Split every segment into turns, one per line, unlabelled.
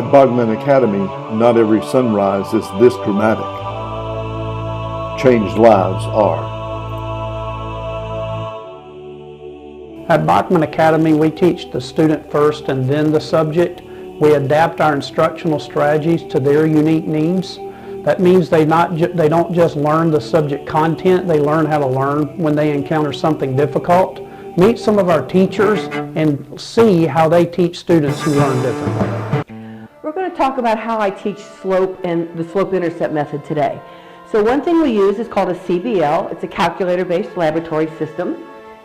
At Bachman Academy, not every sunrise is this dramatic. Changed lives are.
At Bachman Academy, we teach the student first and then the subject. We adapt our instructional strategies to their unique needs. That means they don't just learn the subject content, they learn how to learn when they encounter something difficult. Meet some of our teachers and see how they teach students who learn differently.
We're going to talk about how I teach slope and the slope-intercept method today. So one thing we use is called a CBL. It's a calculator-based laboratory system.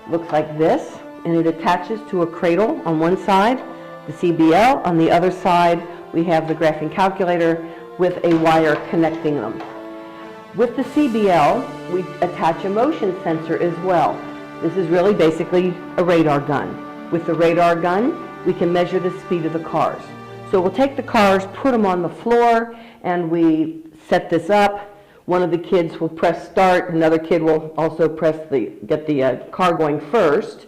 It looks like this, and it attaches to a cradle on one side, the CBL. On the other side, we have the graphing calculator with a wire connecting them. With the CBL, we attach a motion sensor as well. This is really basically a radar gun. With the radar gun, we can measure the speed of the cars. So we'll take the cars, put them on the floor, and we set this up. One of the kids will press start, another kid will also get the car going first,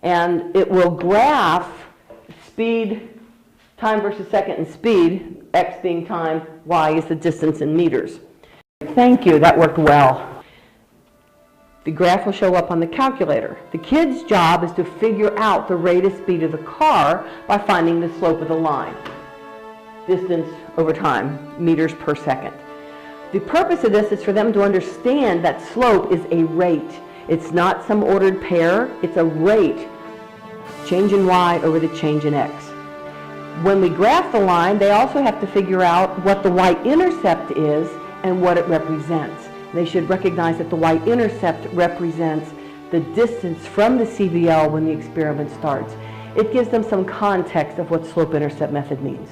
and it will graph speed, time versus second and speed, x being time, y is the distance in meters. Thank you, that worked well. The graph will show up on the calculator. The kid's job is to figure out the rate of speed of the car by finding the slope of the line. Distance over time, meters per second. The purpose of this is for them to understand that slope is a rate. It's not some ordered pair, it's a rate. Change in y over the change in x. When we graph the line, they also have to figure out what the y-intercept is and what it represents. They should recognize that the y-intercept represents the distance from the CBL when the experiment starts. It gives them some context of what slope-intercept method means.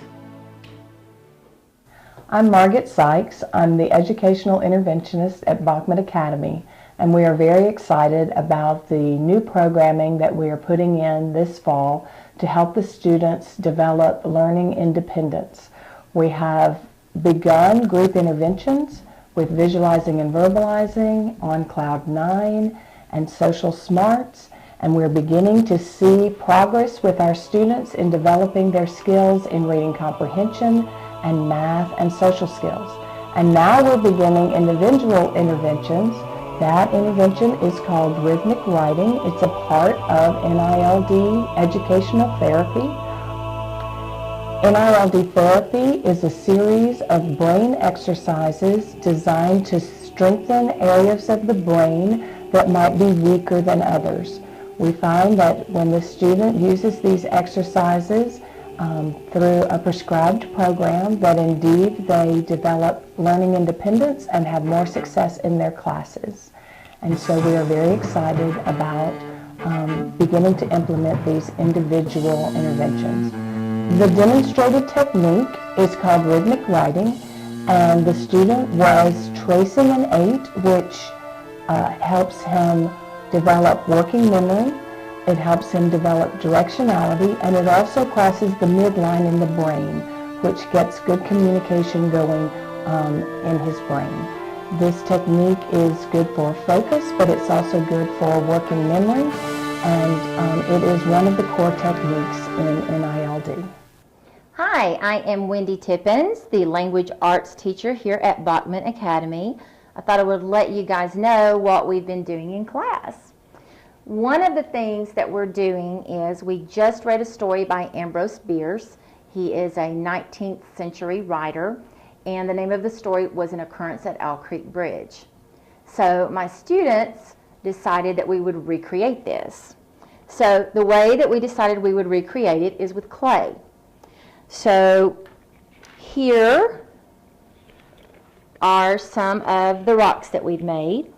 I'm Margaret Sykes. I'm the educational interventionist at Bachman Academy, and we are very excited about the new programming that we are putting in this fall to help the students develop learning independence. We have begun group interventions with visualizing and verbalizing on Cloud 9 and social smarts, and we're beginning to see progress with our students in developing their skills in reading comprehension and math and social skills. And now we're beginning individual interventions. That intervention is called rhythmic writing. It's a part of NILD educational therapy. NILD therapy is a series of brain exercises designed to strengthen areas of the brain that might be weaker than others. We find that when the student uses these exercises through a prescribed program, that indeed they develop learning independence and have more success in their classes. And so we are very excited about beginning to implement these individual interventions. The demonstrated technique is called rhythmic writing, and the student was tracing an 8, which helps him develop working memory. It helps him develop directionality, and it also crosses the midline in the brain, which gets good communication going in his brain. This technique is good for focus, but it's also good for working memory, and it is one of the core techniques in NILD.
Hi, I am Wendy Tippins, the language arts teacher here at Bachman Academy. I thought I would let you guys know what we've been doing in class. One of the things that we're doing is we just read a story by Ambrose Bierce. He is a 19th century writer, and the name of the story was An Occurrence at Owl Creek Bridge. So my students decided that we would recreate this. So the way that we decided we would recreate it is with clay. So here are some of the rocks that we've made.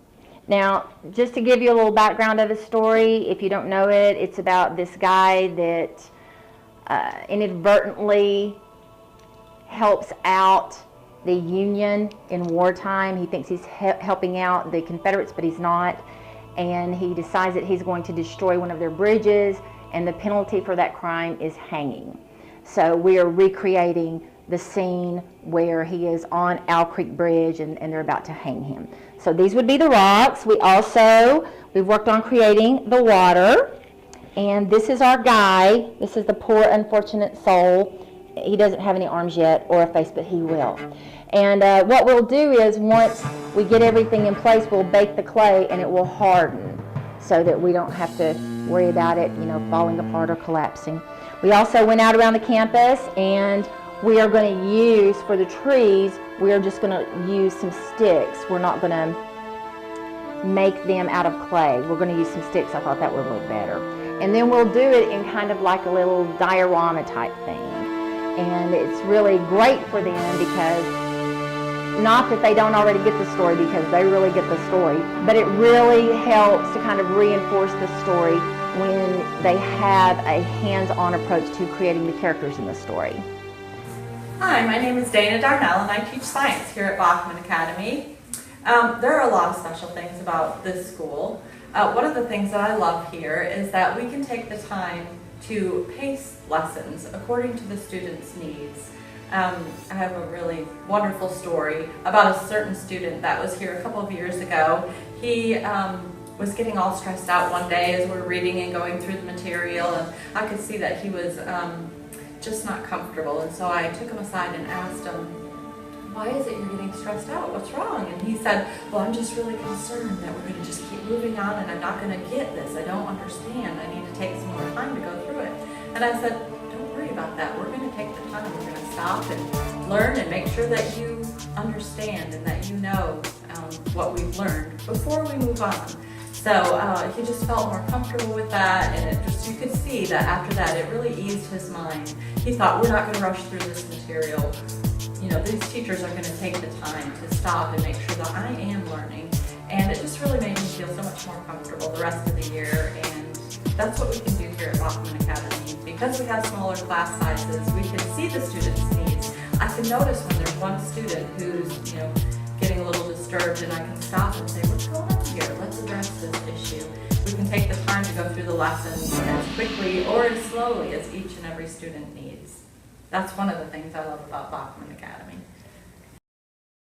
Now, just to give you a little background of the story, if you don't know it, it's about this guy that inadvertently helps out the Union in wartime. He thinks he's helping out the Confederates, but he's not. And he decides that he's going to destroy one of their bridges, and the penalty for that crime is hanging. So we are recreating the scene where he is on Owl Creek Bridge and they're about to hang him. So these would be the rocks. We've worked on creating the water. And this is our guy. This is the poor unfortunate soul he doesn't have any arms yet or a face, but he will. And what we'll do is once we get everything in place, we'll bake the clay and it will harden so that we don't have to worry about it, you know, falling apart or collapsing. We also went out around the campus and we are going to use, for the trees, we are just going to use some sticks. We're not going to make them out of clay. We're going to use some sticks. I thought that would look better. And then we'll do it in kind of like a little diorama type thing. And it's really great for them because, not that they don't already get the story, because they really get the story, but it really helps to kind of reinforce the story when they have a hands-on approach to creating the characters in the story.
Hi, my name is Dana Darnell and I teach science here at Bachman Academy. There are a lot of special things about this school. One of the things that I love here is that we can take the time to pace lessons according to the students' needs. I have a really wonderful story about a certain student that was here a couple of years ago. He was getting all stressed out one day as we were reading and going through the material, and I could see that he was just not comfortable, and so I took him aside and asked him, "Why is it you're getting stressed out? What's wrong?" And he said, "Well, I'm just really concerned that we're going to just keep moving on and I'm not going to get this. I don't understand. I need to take some more time to go through it." And I said, "Don't worry about that. We're going to take the time. We're going to stop and learn and make sure that you understand and that you know what we've learned before we move on." So he just felt more comfortable with that, and it just, you could see that after that it really eased his mind. He thought, we're not going to rush through this material. You know, these teachers are going to take the time to stop and make sure that I am learning. And it just really made me feel so much more comfortable the rest of the year, and that's what we can do here at Bachman Academy. Because we have smaller class sizes, we can see the students' needs. I can notice when there's one student who's, you know, getting a little disturbed, and I can stop and say, "What's going on here? Let's address this issue." We can take the time to go through the lessons as quickly or as slowly as each and every student needs. That's one of the things I love about Bachman Academy.